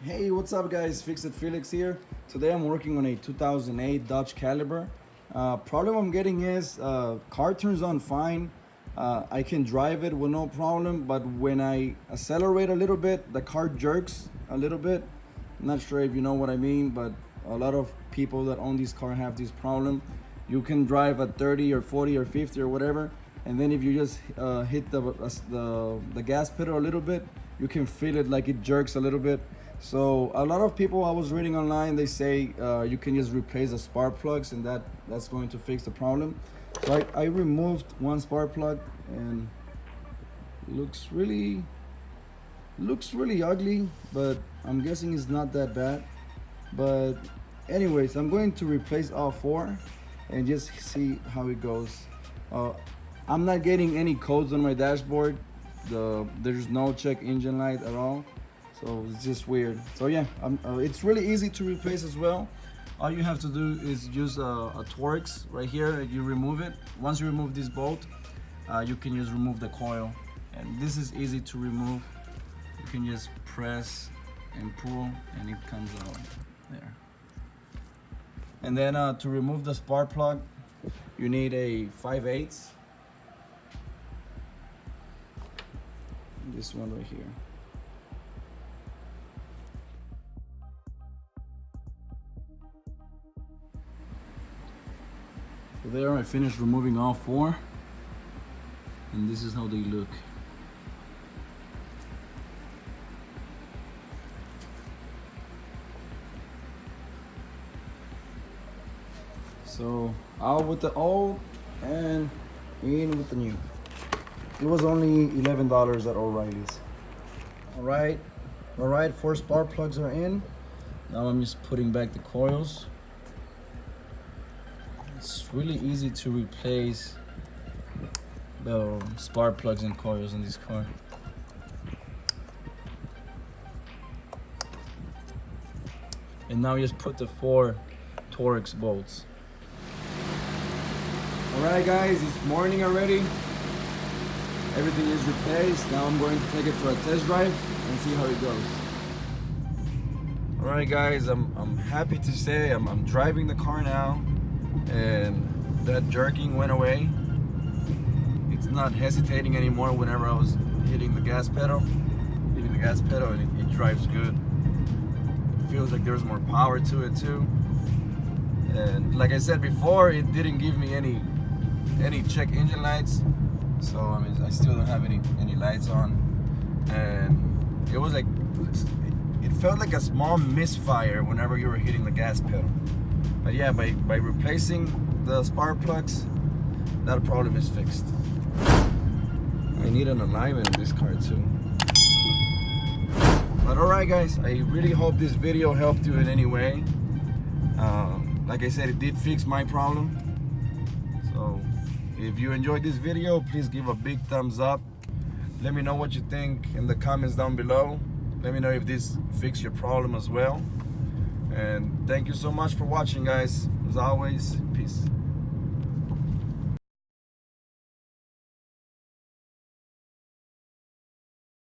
Hey, what's up guys? Felix here. Today I'm working on a 2008 Dodge Caliber. Problem I'm getting is car turns on fine. I can drive it with no problem, but when I accelerate a little bit, the car jerks a little bit. I'm not sure if you know what I mean, but a lot of people that own this car have this problem. You can drive at 30 or 40 or 50 or whatever, and then if you just hit the gas pedal a little bit, you can feel it like it jerks a little bit. So a lot of people I was reading online, they say you can just replace the spark plugs and that's going to fix the problem. So I removed one spark plug and looks really ugly, but I'm guessing it's not that bad. But anyways, I'm going to replace all four and just see how it goes. I'm not getting any codes on my dashboard. There's no check engine light at all. So it's just weird. So yeah, it's really easy to replace as well. All you have to do is use a Torx right here. You remove it. Once you remove this bolt, you can just remove the coil. And this is easy to remove. You can just press and pull and it comes out there. And then to remove the spark plug, you need a 5/8. This one right here. So there, I finished removing all four, and this is how they look. So out with the old and in with the new. It was only $11 at O'Reilly's. All right, 4 spark plugs are in. Now I'm just putting back the coils. It's really easy to replace the spark plugs and coils in this car. And now just put the 4 Torx bolts. Alright guys, it's morning already. Everything is replaced. Now I'm going to take it for a test drive and see how it goes. Alright guys, I'm happy to say I'm driving the car now. And that jerking went away. It's not hesitating anymore whenever I was hitting the gas pedal. And it drives good. It feels like there's more power to it too. And like I said before, it didn't give me any check engine lights. So I mean, I still don't have any lights on. And it was like, it felt like a small misfire whenever you were hitting the gas pedal. But yeah, by replacing the spark plugs, that problem is fixed. I need an alignment in this car too. But alright guys, I really hope this video helped you in any way. Like I said, it did fix my problem. So if you enjoyed this video, please give a big thumbs up. Let me know what you think in the comments down below. Let me know if this fixed your problem as well. And thank you so much for watching, guys. As always, peace.